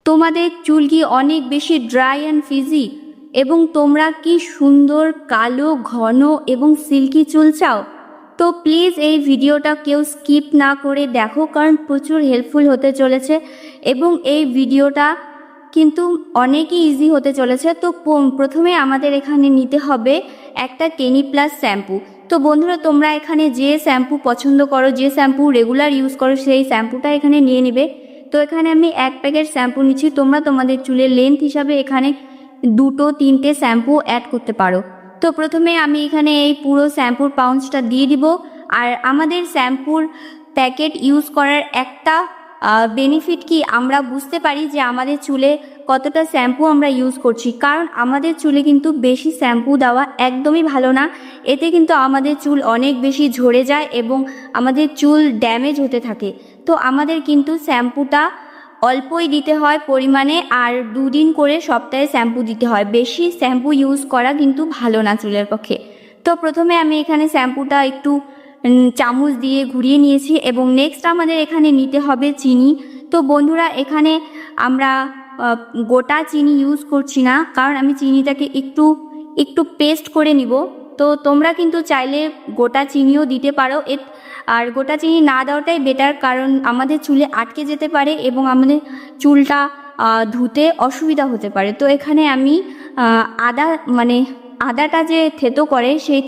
তোমাদের চুল কি অনেক বেশি ড্রাই অ্যান্ড ফ্রিজি এবং তোমরা কি সুন্দর কালো ঘন এবং সিল্কি চুল চাও? তো প্লিজ এই ভিডিওটা কেউ স্কিপ না করে দেখো, কারণ প্রচুর হেল্পফুল হতে চলেছে এবং এই ভিডিওটা কিন্তু অনেকই ইজি হতে চলেছে। তো প্রথমে আমাদের এখানে নিতে হবে একটা ক্লিনিক+ শ্যাম্পু। তো বন্ধুরা, তোমরা এখানে যে শ্যাম্পু পছন্দ করো, যে শ্যাম্পু রেগুলার ইউজ করো, সেই শ্যাম্পুটা এখানে নিয়ে নেবে। তো এখানে আমি 1 প্যাকেট শ্যাম্পু নিচ্ছি। তোমরা তোমাদের চুলের লেন্থ হিসাবে এখানে 2-3টে শ্যাম্পু অ্যাড করতে পারো। তো প্রথমে আমি এখানে এই পুরো শ্যাম্পুর পাউচটা দিয়ে দিব। আর আমাদের শ্যাম্পুর প্যাকেট ইউজ করার একটা বেনিফিট কি, আমরা বুঝতে পারি যে আমাদের চুলে কতটা শ্যাম্পু আমরা ইউজ করছি, কারণ আমাদের চুলে কিন্তু বেশি শ্যাম্পু দেওয়া একদমই ভালো না। এতে কিন্তু আমাদের চুল অনেক বেশি ঝরে যায় এবং আমাদের চুল ড্যামেজ হতে থাকে। তো আমাদের কিন্তু শ্যাম্পুটা অল্পই দিতে হয় পরিমাণে, আর 2 দিন করে সপ্তাহে শ্যাম্পু দিতে হয়। বেশি শ্যাম্পু ইউজ করা কিন্তু ভালো না চুলের পক্ষে। তো প্রথমে আমি এখানে শ্যাম্পুটা একটু চামচ দিয়ে ঘুরিয়ে নিয়েছি এবং নেক্সট আমাদের এখানে নিতে হবে চিনি। তো বন্ধুরা, এখানে আমরা গোটা চিনি ইউজ করছি না, কারণ আমি চিনিটাকে একটু পেস্ট করে নিব। তো তোমরা কিন্তু চাইলে গোটা চিনিও দিতে পারো, আর গোটা চিনি না দেওয়াটাই বেটার, কারণ আমাদের চুলে আটকে যেতে পারে এবং আমাদের চুলটা ধুতে অসুবিধা হতে পারে। তো এখানে আমি আদাটা যে থেতো করে সেই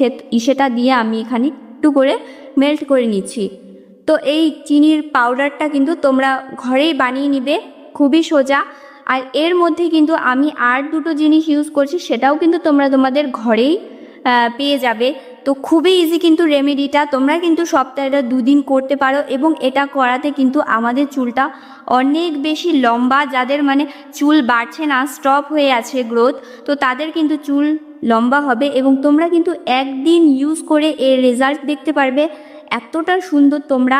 সেটা দিয়ে আমি এখানে একটু করে মেল্ট করে নিচ্ছি। তো এই চিনির পাউডারটা কিন্তু তোমরা ঘরেই বানিয়ে নিবে, খুবই সোজা। আর এর মধ্যে কিন্তু আমি আর 2টো জিনিস ইউজ করছি, সেটাও কিন্তু তোমরা তোমাদের ঘরেই পেয়ে যাবে। তো খুবই ইজি কিন্তু রেমেডিটা, তোমরা কিন্তু সপ্তাহে 2 দিন করতে পারো এবং এটা করাতে কিন্তু আমাদের চুলটা অনেক বেশি লম্বা, যাদের চুল বাড়ছে না, স্টপ হয়ে আছে গ্রোথ, তো তাদের কিন্তু চুল লম্বা হবে এবং তোমরা কিন্তু একদিন ইউজ করে এর রেজাল্ট দেখতে পারবে। এতটা সুন্দর তোমরা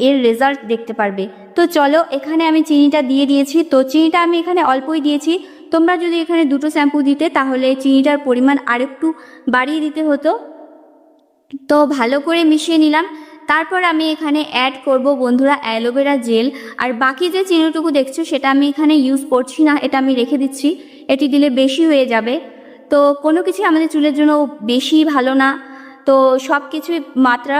এর রেজাল্ট দেখতে পারবে। তো চলো, এখানে আমি চিনিটা দিয়ে দিয়েছি। তো চিনিটা আমি এখানে অল্পই দিয়েছি, তোমরা যদি এখানে 2টো শ্যাম্পু দিতে তাহলে চিনিটার পরিমাণ আরেকটু বাড়িয়ে দিতে হতো। তো ভালো করে মিশিয়ে নিলাম। তারপর আমি এখানে অ্যাড করব বন্ধুরা অ্যালোভেরা জেল। আর বাকি যে চিনিটুকু দেখছো সেটা আমি এখানে ইউজ করছি না, এটা আমি রেখে দিচ্ছি, এটি দিলে বেশি হয়ে যাবে। তো কোনো কিছু আমাদের চুলের জন্য বেশি ভালো না, তো সব কিছুই মাত্রা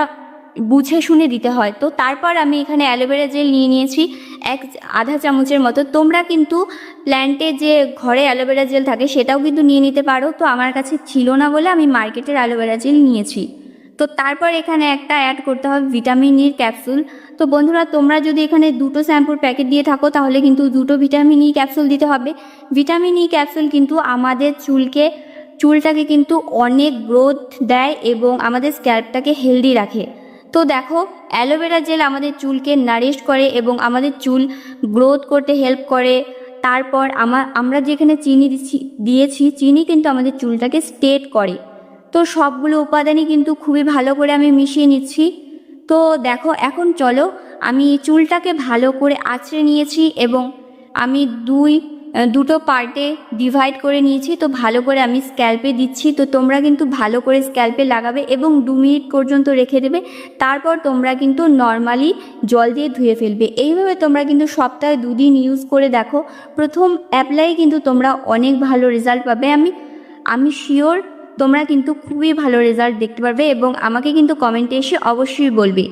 বুঝে শুনে দিতে হয়। তো তারপর আমি এখানে অ্যালোভেরা জেল নিয়ে নিয়েছি আধা চামচের মতো। তোমরা কিন্তু প্ল্যান্টে যে ঘরে অ্যালোভেরা জেল থাকে সেটাও কিন্তু নিয়ে নিতে পারো। তো আমার কাছে ছিল না বলে আমি মার্কেটের অ্যালোভেরা জেল নিয়েছি। তো তারপর এখানে একটা অ্যাড করতে হবে ভিটামিন ইর ক্যাপসুল। তো বন্ধুরা, তোমরা যদি এখানে 2টো শ্যাম্পুর প্যাকেট দিয়ে থাকো তাহলে কিন্তু 2টো ভিটামিন ই ক্যাপসুল দিতে হবে। ভিটামিন ই ক্যাপসুল কিন্তু আমাদের চুলটাকে কিন্তু অনেক গ্রোথ দেয় এবং আমাদের স্ক্যাল্পটাকে হেলদি রাখে। তো দেখো, অ্যালোভেরা জেল আমাদের চুলকে নারিশ করে এবং আমাদের চুল গ্রোথ করতে হেল্প করে। তারপর আমরা যেখানে চিনি দিয়েছি, চিনি কিন্তু আমাদের চুলটাকে স্ট্রেট করে। তো সবগুলো উপাদানই কিন্তু খুবই ভালো করে আমি মিশিয়ে নিচ্ছি। তো দেখো, এখন চলো, আমি চুলটাকে ভালো করে আঁচড়ে নিয়েছি এবং আমি দুটো পার্টে ডিভাইড করে নিয়েছি। তো ভালো করে আমি স্ক্যাল্পে দিচ্ছি। তো তোমরা কিন্তু ভালো করে স্ক্যাল্পে লাগাবে এবং 2 মিনিট পর্যন্ত রেখে দেবে। তারপর তোমরা কিন্তু নর্মালি জল দিয়ে ধুয়ে ফেলবে। এইভাবে তোমরা কিন্তু সপ্তাহে 2 দিন ইউজ করে দেখো, প্রথম অ্যাপ্লাই কিন্তু তোমরা অনেক ভালো রেজাল্ট পাবে। আমি শিওর তোমরা কিন্তু খুবই ভালো রেজাল্ট দেখতে পারবে এবং আমাকে কিন্তু কমেন্টে এসে অবশ্যই বলবে।